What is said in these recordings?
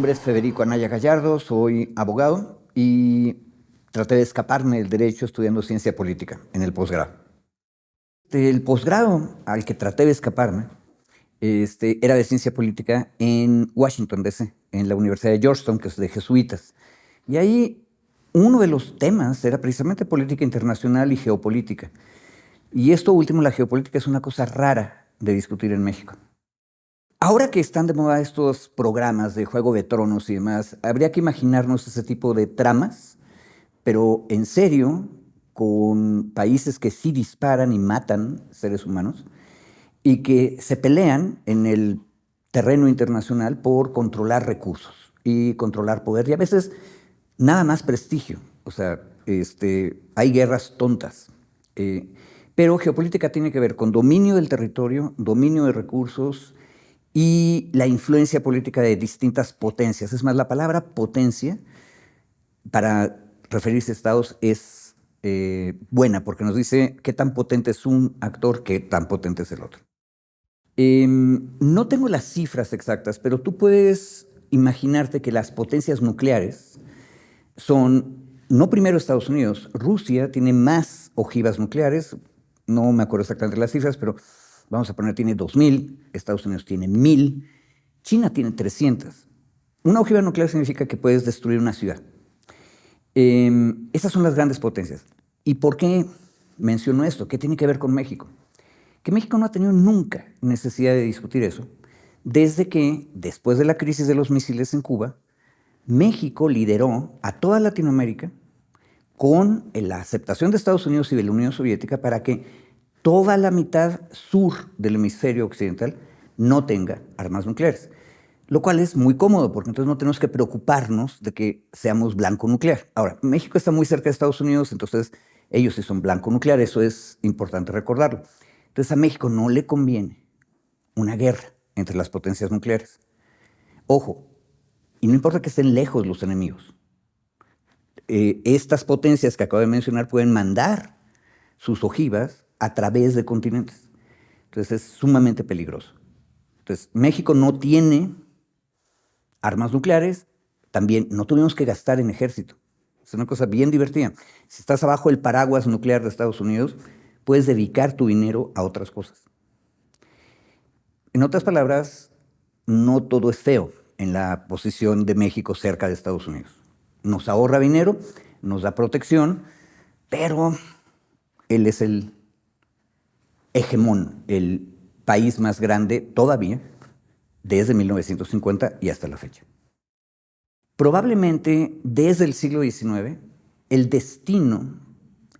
nombre es Federico Anaya Gallardo, soy abogado y traté de escaparme del derecho estudiando ciencia política en el posgrado. El posgrado al que traté de escaparme era de ciencia política en Washington, D.C., en la Universidad de Georgetown, que es de jesuitas. Y ahí uno de los temas era precisamente política internacional y geopolítica. Y esto último, la geopolítica, es una cosa rara de discutir en México. Ahora que están de moda estos programas de Juego de Tronos y demás, habría que imaginarnos ese tipo de tramas, pero en serio, con países que sí disparan y matan seres humanos y que se pelean en el terreno internacional por controlar recursos y controlar poder, y a veces nada más prestigio. O sea, hay guerras tontas. Pero geopolítica tiene que ver con dominio del territorio, dominio de recursos y la influencia política de distintas potencias. Es más, la palabra potencia para referirse a estados es buena, porque nos dice qué tan potente es un actor, qué tan potente es el otro. No tengo las cifras exactas, pero tú puedes imaginarte que las potencias nucleares son, no primero Estados Unidos, Rusia tiene más ojivas nucleares, no me acuerdo exactamente las cifras, pero vamos a poner, tiene 2.000, Estados Unidos tiene 1.000, China tiene 300. Una ojiva nuclear significa que puedes destruir una ciudad. Esas son las grandes potencias. ¿Y por qué menciono esto? ¿Qué tiene que ver con México? Que México no ha tenido nunca necesidad de discutir eso, desde que, después de la crisis de los misiles en Cuba, México lideró a toda Latinoamérica con la aceptación de Estados Unidos y de la Unión Soviética para que toda la mitad sur del hemisferio occidental no tenga armas nucleares. Lo cual es muy cómodo, porque entonces no tenemos que preocuparnos de que seamos blanco nuclear. Ahora, México está muy cerca de Estados Unidos, entonces ellos sí son blanco nuclear, eso es importante recordarlo. Entonces a México no le conviene una guerra entre las potencias nucleares. Ojo, y no importa que estén lejos los enemigos. Estas potencias que acabo de mencionar pueden mandar sus ojivas a través de continentes. Entonces es sumamente peligroso. Entonces México no tiene armas nucleares, también no tuvimos que gastar en ejército. Es una cosa bien divertida. Si estás abajo del paraguas nuclear de Estados Unidos, puedes dedicar tu dinero a otras cosas. En otras palabras, no todo es feo en la posición de México cerca de Estados Unidos. Nos ahorra dinero, nos da protección, pero él es el hegemón, el país más grande todavía desde 1950 y hasta la fecha. Probablemente desde el siglo XIX, el destino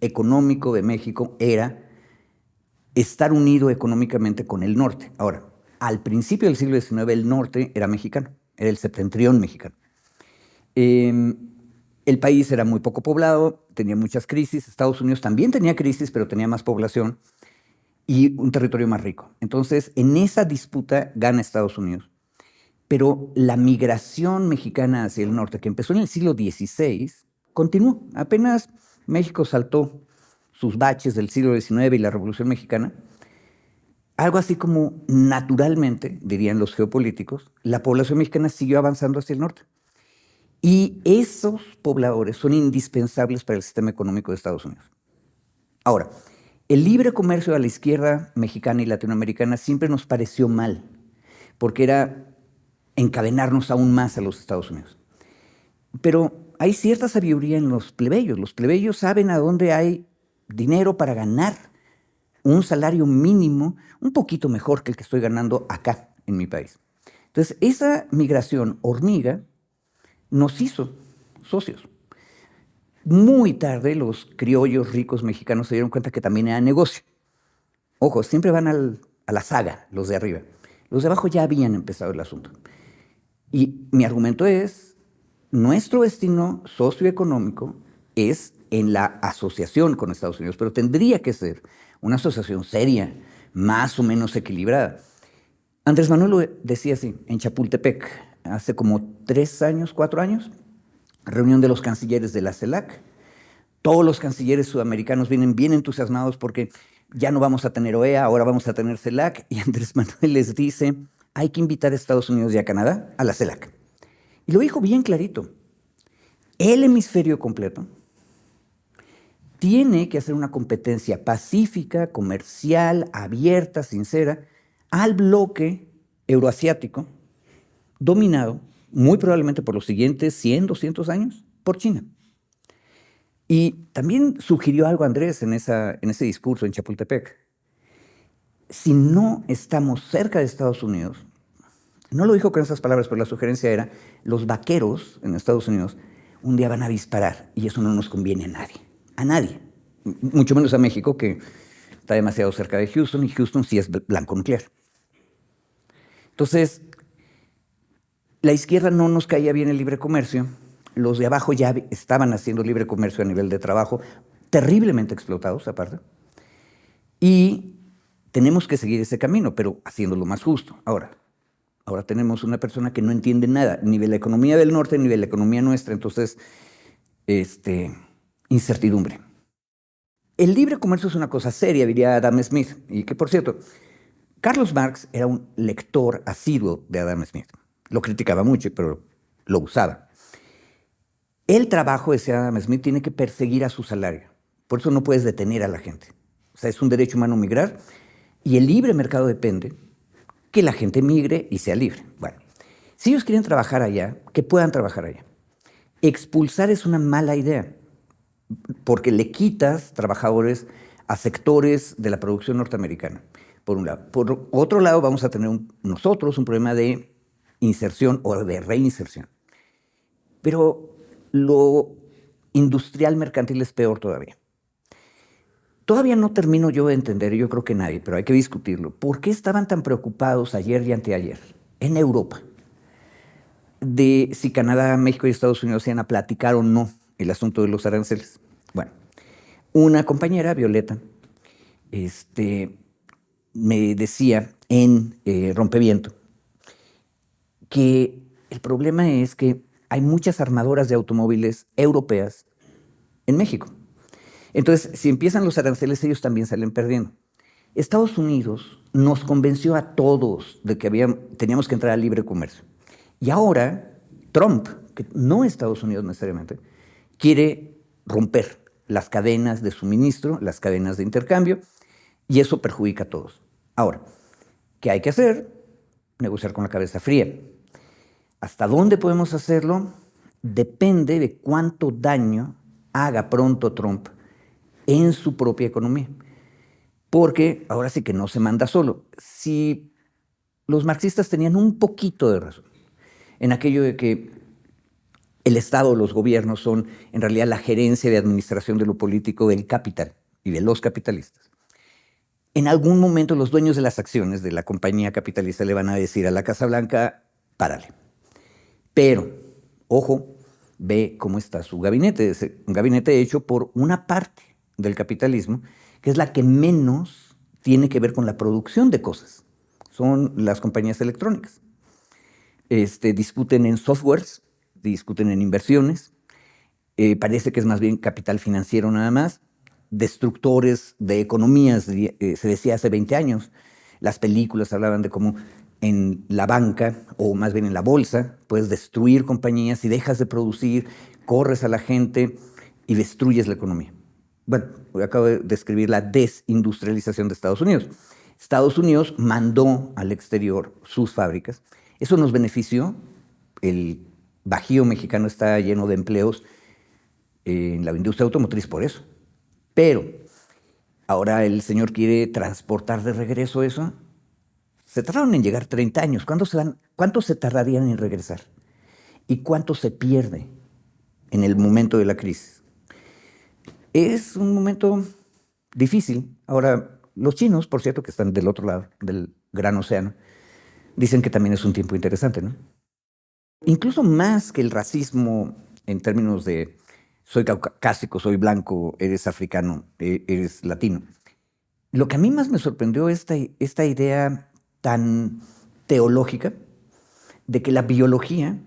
económico de México era estar unido económicamente con el norte. Ahora, al principio del siglo XIX el norte era mexicano, era el septentrión mexicano. El país era muy poco poblado, tenía muchas crisis, Estados Unidos también tenía crisis, pero tenía más población y un territorio más rico. Entonces, en esa disputa gana Estados Unidos. Pero la migración mexicana hacia el norte, que empezó en el siglo XVI, continuó. Apenas México saltó sus baches del siglo XIX y la Revolución Mexicana, algo así como naturalmente, dirían los geopolíticos, la población mexicana siguió avanzando hacia el norte. Y esos pobladores son indispensables para el sistema económico de Estados Unidos. Ahora, el libre comercio a la izquierda mexicana y latinoamericana siempre nos pareció mal, porque era encadenarnos aún más a los Estados Unidos. Pero hay cierta sabiduría en los plebeyos. Los plebeyos saben a dónde hay dinero para ganar un salario mínimo un poquito mejor que el que estoy ganando acá en mi país. Entonces, esa migración hormiga nos hizo socios. Muy tarde los criollos ricos mexicanos se dieron cuenta que también era negocio. Ojo, siempre van a la saga los de arriba. Los de abajo ya habían empezado el asunto. Y mi argumento es, nuestro destino socioeconómico es en la asociación con Estados Unidos, pero tendría que ser una asociación seria, más o menos equilibrada. Andrés Manuel lo decía así, en Chapultepec, hace como 3 años, 4 años, reunión de los cancilleres de la CELAC. Todos los cancilleres sudamericanos vienen bien entusiasmados porque ya no vamos a tener OEA, ahora vamos a tener CELAC, y Andrés Manuel les dice, hay que invitar a Estados Unidos y a Canadá a la CELAC. Y lo dijo bien clarito. El hemisferio completo tiene que hacer una competencia pacífica, comercial, abierta, sincera, al bloque euroasiático, dominado, muy probablemente por los siguientes 100, 200 años, por China. Y también sugirió algo Andrés en ese discurso en Chapultepec. Si no estamos cerca de Estados Unidos, no lo dijo con esas palabras, pero la sugerencia era, los vaqueros en Estados Unidos un día van a disparar y eso no nos conviene a nadie, mucho menos a México, que está demasiado cerca de Houston, y Houston sí es blanco nuclear. Entonces, la izquierda no nos caía bien el libre comercio, los de abajo ya estaban haciendo libre comercio a nivel de trabajo, terriblemente explotados aparte, y tenemos que seguir ese camino, pero haciéndolo más justo. Ahora tenemos una persona que no entiende nada, ni de la economía del norte, ni de la economía nuestra, entonces, incertidumbre. El libre comercio es una cosa seria, diría Adam Smith, y que, por cierto, Carlos Marx era un lector asiduo de Adam Smith. Lo criticaba mucho, pero lo usaba. El trabajo, decía Adam Smith, tiene que perseguir a su salario. Por eso no puedes detener a la gente. O sea, es un derecho humano migrar, y el libre mercado depende que la gente migre y sea libre. Bueno, si ellos quieren trabajar allá, que puedan trabajar allá. Expulsar es una mala idea, porque le quitas trabajadores a sectores de la producción norteamericana, por un lado. Por otro lado, vamos a tener nosotros un problema de inserción o de reinserción. Pero lo industrial mercantil es peor todavía. Todavía no termino yo de entender, y yo creo que nadie, pero hay que discutirlo. ¿Por qué estaban tan preocupados ayer y anteayer en Europa de si Canadá, México y Estados Unidos iban a platicar o no el asunto de los aranceles? Bueno, una compañera, Violeta, me decía en Rompeviento que el problema es que hay muchas armadoras de automóviles europeas en México. Entonces, si empiezan los aranceles, ellos también salen perdiendo. Estados Unidos nos convenció a todos de que teníamos que entrar al libre comercio. Y ahora, Trump, que no Estados Unidos necesariamente, quiere romper las cadenas de suministro, las cadenas de intercambio, y eso perjudica a todos. Ahora, ¿qué hay que hacer? Negociar con la cabeza fría. ¿Hasta dónde podemos hacerlo? Depende de cuánto daño haga pronto Trump en su propia economía. Porque ahora sí que no se manda solo. Si los marxistas tenían un poquito de razón en aquello de que el Estado, los gobiernos son en realidad la gerencia de administración de lo político del capital y de los capitalistas. En algún momento los dueños de las acciones de la compañía capitalista le van a decir a la Casa Blanca, párale. Pero, ojo, ve cómo está su gabinete. Es un gabinete hecho por una parte del capitalismo, que es la que menos tiene que ver con la producción de cosas. Son las compañías electrónicas. Discuten en softwares, discuten en inversiones, parece que es más bien capital financiero nada más, destructores de economías, se decía hace 20 años, las películas hablaban de cómo en la banca, o más bien en la bolsa, puedes destruir compañías y dejas de producir, corres a la gente y destruyes la economía. Bueno, acabo de describir la desindustrialización de Estados Unidos. Estados Unidos mandó al exterior sus fábricas. Eso nos benefició. El Bajío mexicano está lleno de empleos en la industria automotriz por eso. Pero ahora el señor quiere transportar de regreso eso. Se tardaron en llegar 30 años. ¿Cuánto se tardarían en regresar? ¿Y cuánto se pierde en el momento de la crisis? Es un momento difícil. Ahora, los chinos, por cierto, que están del otro lado del gran océano, dicen que también es un tiempo interesante, ¿no? Incluso más que el racismo en términos de soy caucásico, soy blanco, eres africano, eres latino. Lo que a mí más me sorprendió es esta idea tan teológica de que la biología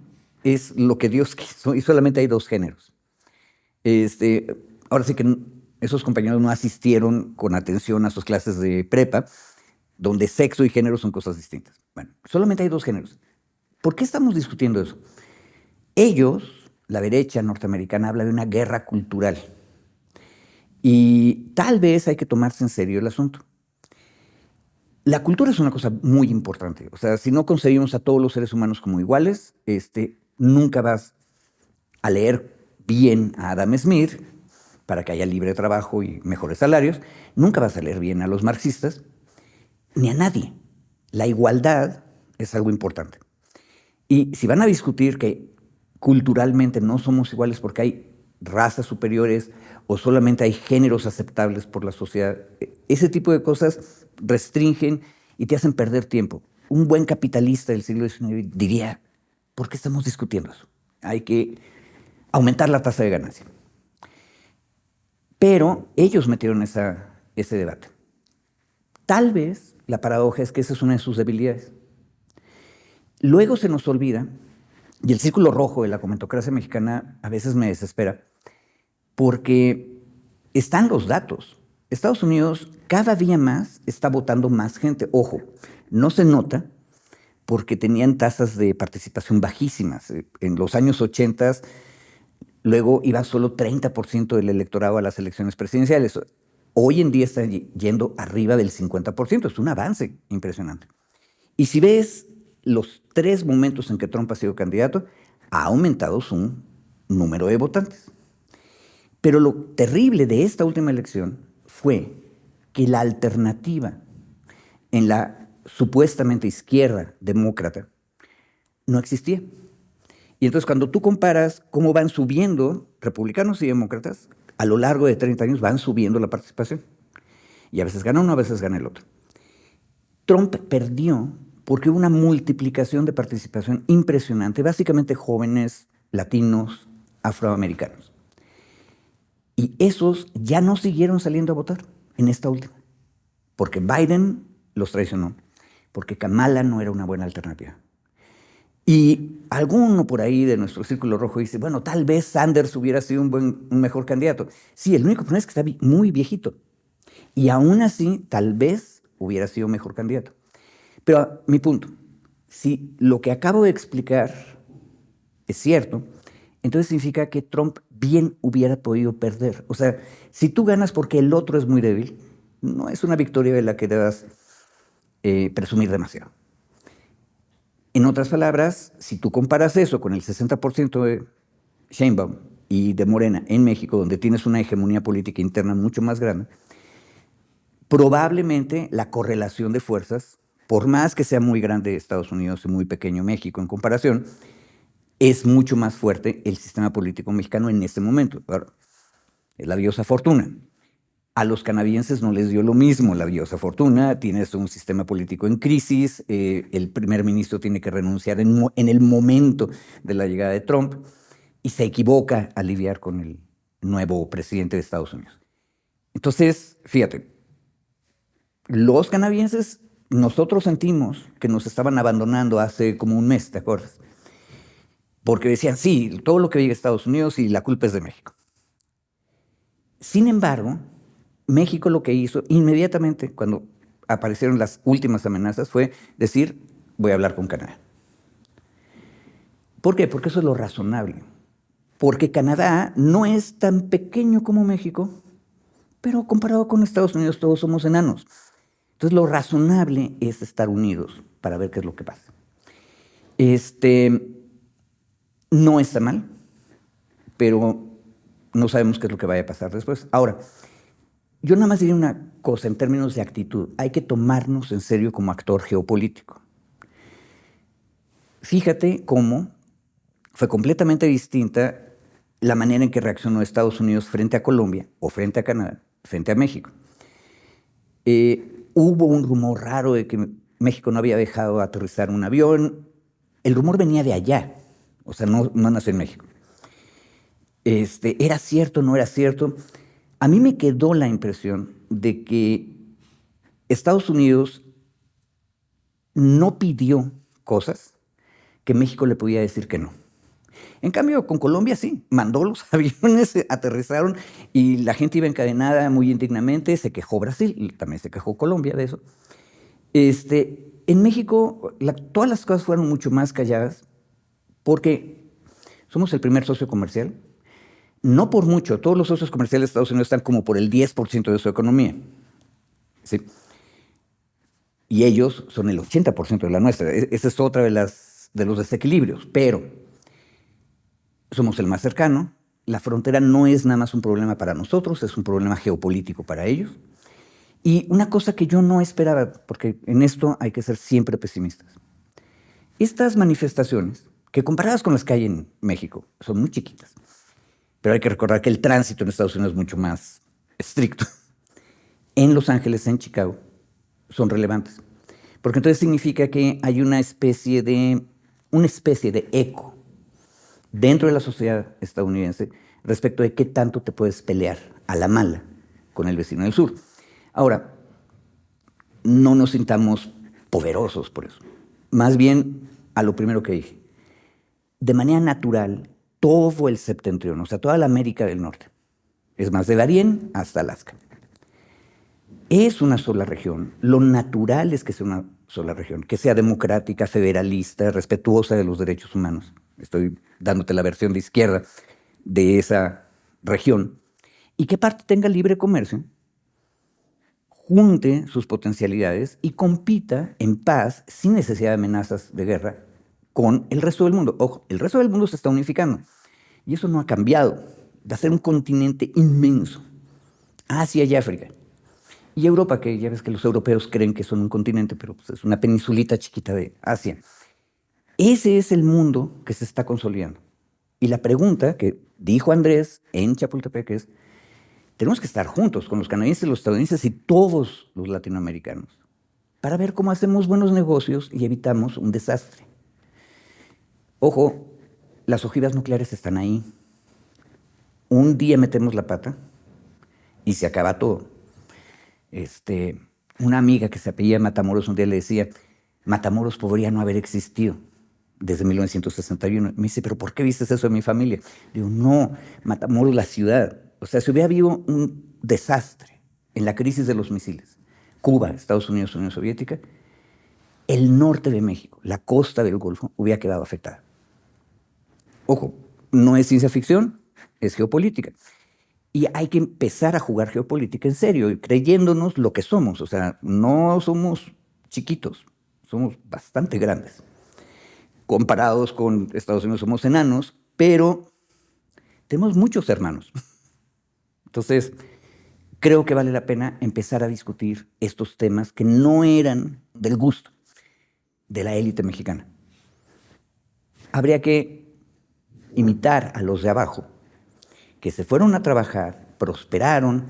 es lo que Dios quiso y solamente hay dos géneros. Ahora sí que esos compañeros no asistieron con atención a sus clases de prepa, donde sexo y género son cosas distintas. Bueno, solamente hay dos géneros. ¿Por qué estamos discutiendo eso? Ellos, la derecha norteamericana, habla de una guerra cultural. Y tal vez hay que tomarse en serio el asunto. La cultura es una cosa muy importante. O sea, si no concebimos a todos los seres humanos como iguales, nunca vas a leer bien a Adam Smith para que haya libre trabajo y mejores salarios. Nunca vas a leer bien a los marxistas, ni a nadie. La igualdad es algo importante. Y si van a discutir que culturalmente no somos iguales porque hay razas superiores o solamente hay géneros aceptables por la sociedad, ese tipo de cosas restringen y te hacen perder tiempo. Un buen capitalista del siglo XIX diría, ¿por qué estamos discutiendo eso? Hay que aumentar la tasa de ganancia. Pero ellos metieron ese debate. Tal vez la paradoja es que esa es una de sus debilidades. Luego se nos olvida, y el círculo rojo de la comentocracia mexicana a veces me desespera, porque están los datos. Estados Unidos cada día más está votando más gente. Ojo, no se nota porque tenían tasas de participación bajísimas. En los años 80 luego iba solo 30% del electorado a las elecciones presidenciales. Hoy en día está yendo arriba del 50%. Es un avance impresionante. Y si ves los 3 momentos en que Trump ha sido candidato, ha aumentado su número de votantes. Pero lo terrible de esta última elección fue que la alternativa en la supuestamente izquierda demócrata no existía. Y entonces cuando tú comparas cómo van subiendo republicanos y demócratas, a lo largo de 30 años van subiendo la participación. Y a veces gana uno, a veces gana el otro. Trump perdió porque hubo una multiplicación de participación impresionante, básicamente jóvenes, latinos, afroamericanos. Y esos ya no siguieron saliendo a votar en esta última, porque Biden los traicionó, porque Kamala no era una buena alternativa. Y alguno por ahí de nuestro círculo rojo dice, bueno, tal vez Sanders hubiera sido un mejor candidato. Sí, el único problema es que está muy viejito. Y aún así, tal vez hubiera sido mejor candidato. Pero mi punto, si lo que acabo de explicar es cierto, entonces significa que Trump bien hubiera podido perder. O sea, si tú ganas porque el otro es muy débil, no es una victoria de la que debas presumir demasiado. En otras palabras, si tú comparas eso con el 60% de Sheinbaum y de Morena en México, donde tienes una hegemonía política interna mucho más grande, probablemente la correlación de fuerzas, por más que sea muy grande Estados Unidos y muy pequeño México en comparación, es mucho más fuerte el sistema político mexicano en este momento. Ahora, es la diosa Fortuna. A los canadienses no les dio lo mismo la diosa Fortuna. Tienes un sistema político en crisis. El primer ministro tiene que renunciar en el momento de la llegada de Trump y se equivoca al lidiar con el nuevo presidente de Estados Unidos. Entonces, fíjate, los canadienses, nosotros sentimos que nos estaban abandonando hace como un mes, ¿te acuerdas? Porque decían, sí, todo lo que llega a Estados Unidos y la culpa es de México. Sin embargo, México lo que hizo inmediatamente cuando aparecieron las últimas amenazas fue decir, voy a hablar con Canadá. ¿Por qué? Porque eso es lo razonable. Porque Canadá no es tan pequeño como México, pero comparado con Estados Unidos todos somos enanos. Entonces lo razonable es estar unidos para ver qué es lo que pasa. No está mal, pero no sabemos qué es lo que vaya a pasar después. Ahora, yo nada más diría una cosa en términos de actitud. Hay que tomarnos en serio como actor geopolítico. Fíjate cómo fue completamente distinta la manera en que reaccionó Estados Unidos frente a Colombia o frente a Canadá, frente a México. Hubo un rumor raro de que México no había dejado aterrizar un avión. El rumor venía de allá, o sea, no nació en México. ¿Era cierto o no era cierto? A mí me quedó la impresión de que Estados Unidos no pidió cosas que México le podía decir que no. En cambio, con Colombia sí, mandó los aviones, aterrizaron y la gente iba encadenada muy indignamente, se quejó Brasil, y también se quejó Colombia de eso. En México todas las cosas fueron mucho más calladas porque Somos el primer socio comercial. No por mucho, todos los socios comerciales de Estados Unidos están como por el 10% de su economía. ¿Sí? Y ellos son el 80% de la nuestra. Esa es otra de los desequilibrios. Pero somos el más cercano. La frontera no es nada más un problema para nosotros, es un problema geopolítico para ellos. Y una cosa que yo no esperaba, porque en esto hay que ser siempre pesimistas. Estas manifestaciones, que comparadas con las que hay en México, son muy chiquitas, pero hay que recordar que el tránsito en Estados Unidos es mucho más estricto. En Los Ángeles, en Chicago, son relevantes. Porque entonces significa que hay una especie de eco dentro de la sociedad estadounidense respecto de qué tanto te puedes pelear a la mala con el vecino del sur. Ahora, no nos sintamos poderosos por eso. Más bien a lo primero que dije. De manera natural, todo el septentrión, o sea, toda la América del Norte, es más, de Darién hasta Alaska, es una sola región. Lo natural es que sea una sola región, que sea democrática, federalista, respetuosa de los derechos humanos. Estoy dándote la versión de izquierda de esa región. Y que parte tenga libre comercio, junte sus potencialidades y compita en paz, sin necesidad de amenazas de guerra, con el resto del mundo. Ojo, el resto del mundo se está unificando. Y eso no ha cambiado. Va a ser un continente inmenso. Asia y África. Y Europa, que ya ves que los europeos creen que son un continente, pero pues es una peninsulita chiquita de Asia. Ese es el mundo que se está consolidando. Y la pregunta que dijo Andrés en Chapultepec es, tenemos que estar juntos con los canadienses, los estadounidenses y todos los latinoamericanos para ver cómo hacemos buenos negocios y evitamos un desastre. Ojo, las ojivas nucleares están ahí. Un día metemos la pata y se acaba todo. Una amiga que se apellida Matamoros un día le decía, Matamoros podría no haber existido desde 1961. Me dice, ¿pero por qué viste eso de mi familia? Digo, no, Matamoros, la ciudad. O sea, si hubiera habido un desastre en la crisis de los misiles, Cuba, Estados Unidos, Unión Soviética, el norte de México, la costa del Golfo, hubiera quedado afectada. Ojo, no es ciencia ficción, es geopolítica. Y hay que empezar a jugar geopolítica en serio, creyéndonos lo que somos. O sea, no somos chiquitos, somos bastante grandes. Comparados con Estados Unidos somos enanos, pero tenemos muchos hermanos. Entonces, creo que vale la pena empezar a discutir estos temas que no eran del gusto de la élite mexicana. Habría que imitar a los de abajo, que se fueron a trabajar, prosperaron,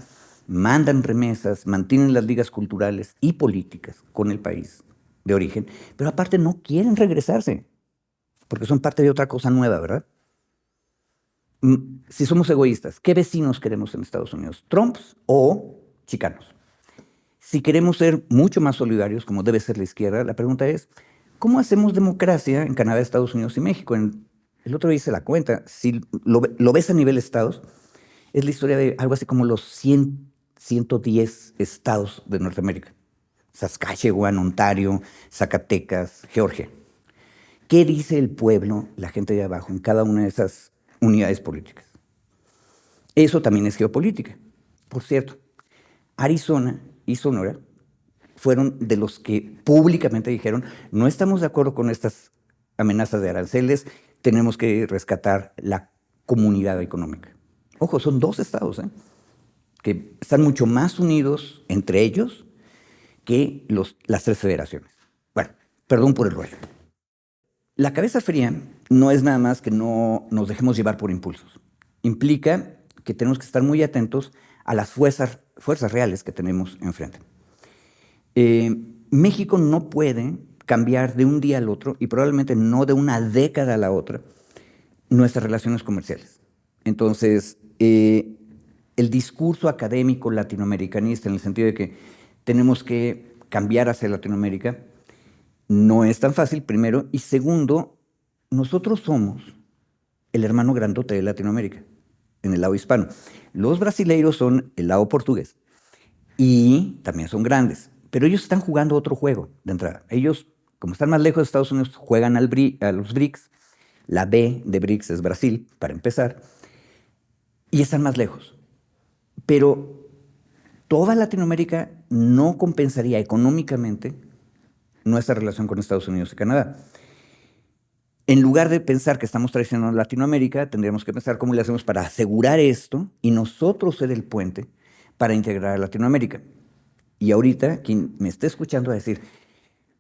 mandan remesas, mantienen las ligas culturales y políticas con el país de origen, pero aparte no quieren regresarse, porque son parte de otra cosa nueva, ¿verdad? Si somos egoístas, ¿qué vecinos queremos en Estados Unidos? ¿Trumps o chicanos? Si queremos ser mucho más solidarios, como debe ser la izquierda, la pregunta es, ¿cómo hacemos democracia en Canadá, Estados Unidos y México? El otro día hice la cuenta, si lo ves a nivel estados, es la historia de algo así como los 110 estados de Norteamérica. Saskatchewan, Ontario, Zacatecas, Georgia. ¿Qué dice el pueblo, la gente de abajo, en cada una de esas unidades políticas? Eso también es geopolítica. Por cierto, Arizona y Sonora fueron de los que públicamente dijeron, no estamos de acuerdo con estas amenazas de aranceles, tenemos que rescatar la comunidad económica. Ojo, son dos estados, que están mucho más unidos entre ellos que las tres federaciones. Bueno, perdón por el rollo. La cabeza fría no es nada más que no nos dejemos llevar por impulsos. Implica que tenemos que estar muy atentos a las fuerzas reales que tenemos enfrente. México no puede cambiar de un día al otro, y probablemente no de una década a la otra, nuestras relaciones comerciales. Entonces, el discurso académico latinoamericanista, en el sentido de que tenemos que cambiar hacia Latinoamérica, no es tan fácil, primero, y segundo, nosotros somos el hermano grandote de Latinoamérica, en el lado hispano. Los brasileiros son el lado portugués, y también son grandes, pero ellos están jugando otro juego de entrada. Ellos, como están más lejos de Estados Unidos, juegan a los BRICS, La B de BRICS es Brasil, para empezar, y están más lejos. Pero toda Latinoamérica no compensaría económicamente nuestra relación con Estados Unidos y Canadá. En lugar de pensar que estamos traicionando a Latinoamérica, tendríamos que pensar cómo le hacemos para asegurar esto y nosotros ser el puente para integrar a Latinoamérica. Y ahorita, quien me esté escuchando va a decir,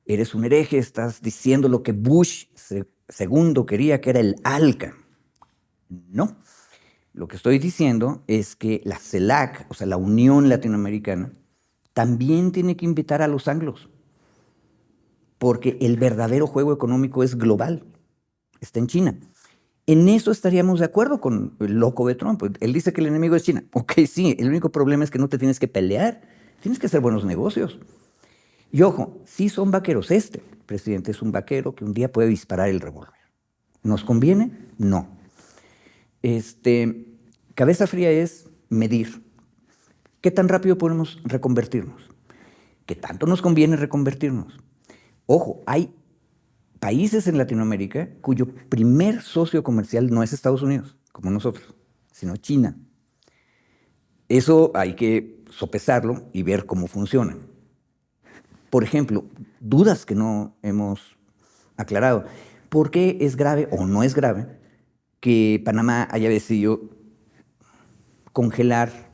eres un hereje, estás diciendo lo que Bush segundo quería, que era el ALCA. No. Lo que estoy diciendo es que la CELAC, o sea, la Unión Latinoamericana, también tiene que invitar a los anglos, porque el verdadero juego económico es global, está en China. En eso estaríamos de acuerdo con el loco de Trump. Él dice que el enemigo es China. Ok, sí, el único problema es que no te tienes que pelear, tienes que hacer buenos negocios. Y ojo, sí son vaqueros. Este presidente es un vaquero que un día puede disparar el revólver. ¿Nos conviene? No. Cabeza fría es medir. ¿Qué tan rápido podemos reconvertirnos? ¿Qué tanto nos conviene reconvertirnos? Ojo, hay países en Latinoamérica cuyo primer socio comercial no es Estados Unidos, como nosotros, sino China. Eso hay que sopesarlo y ver cómo funciona. Por ejemplo, dudas que no hemos aclarado. ¿Por qué es grave o no es grave que Panamá haya decidido congelar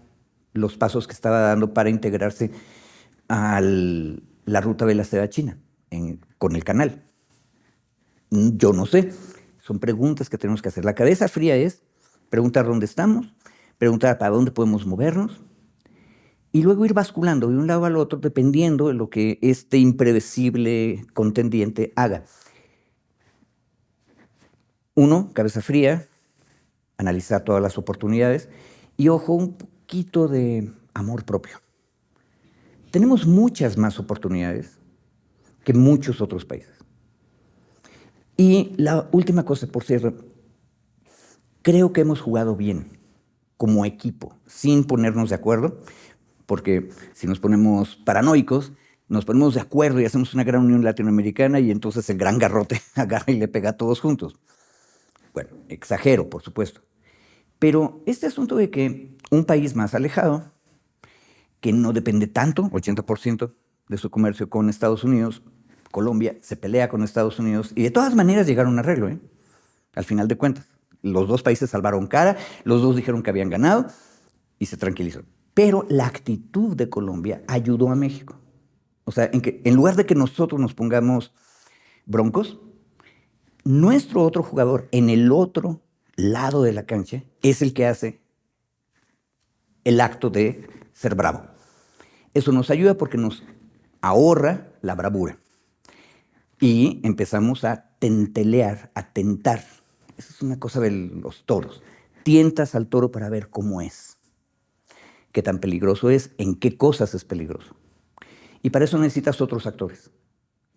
los pasos que estaba dando para integrarse a la ruta de la seda china con el canal? Yo no sé. Son preguntas que tenemos que hacer. La cabeza fría es preguntar dónde estamos, preguntar para dónde podemos movernos y luego ir basculando de un lado al otro dependiendo de lo que este imprevisible contendiente haga. Uno, cabeza fría, analizar todas las oportunidades y, ojo, un poquito de amor propio. Tenemos muchas más oportunidades que muchos otros países. Y la última cosa, por cierto, creo que hemos jugado bien como equipo, sin ponernos de acuerdo, porque si nos ponemos paranoicos, nos ponemos de acuerdo y hacemos una gran unión latinoamericana y entonces el gran garrote agarra y le pega a todos juntos. Bueno, exagero, por supuesto. Pero este asunto de que un país más alejado, que no depende tanto, 80% de su comercio con Estados Unidos, Colombia, se pelea con Estados Unidos y de todas maneras llegaron a un arreglo, al final de cuentas. Los dos países salvaron cara, los dos dijeron que habían ganado y se tranquilizó. Pero la actitud de Colombia ayudó a México. O sea, en lugar de que nosotros nos pongamos broncos, nuestro otro jugador en el otro lado de la cancha es el que hace el acto de ser bravo. Eso nos ayuda porque nos ahorra la bravura. Y empezamos a tentelear, a tentar. Esa es una cosa de los toros. Tientas al toro para ver cómo es, qué tan peligroso es, en qué cosas es peligroso. Y para eso necesitas otros actores.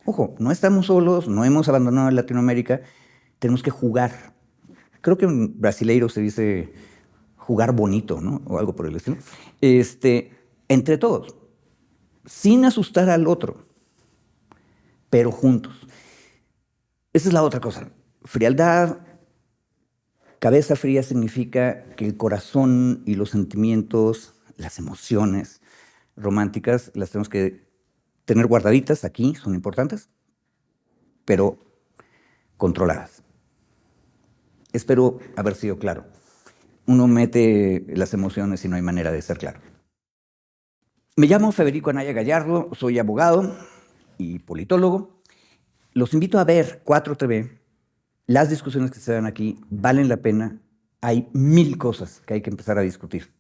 Ojo, no estamos solos, no hemos abandonado Latinoamérica, tenemos que jugar. Creo que en brasileiro se dice jugar bonito, ¿no? O algo por el estilo. Entre todos, sin asustar al otro, pero juntos. Esa es la otra cosa. Frialdad, cabeza fría significa que el corazón y los sentimientos, las emociones románticas, las tenemos que tener guardaditas aquí, son importantes, pero controladas. Espero haber sido claro. Uno mete las emociones y no hay manera de ser claro. Me llamo Federico Anaya Gallardo, soy abogado y politólogo. Los invito a ver 4TV. Las discusiones que se dan aquí valen la pena. Hay 1000 cosas que hay que empezar a discutir.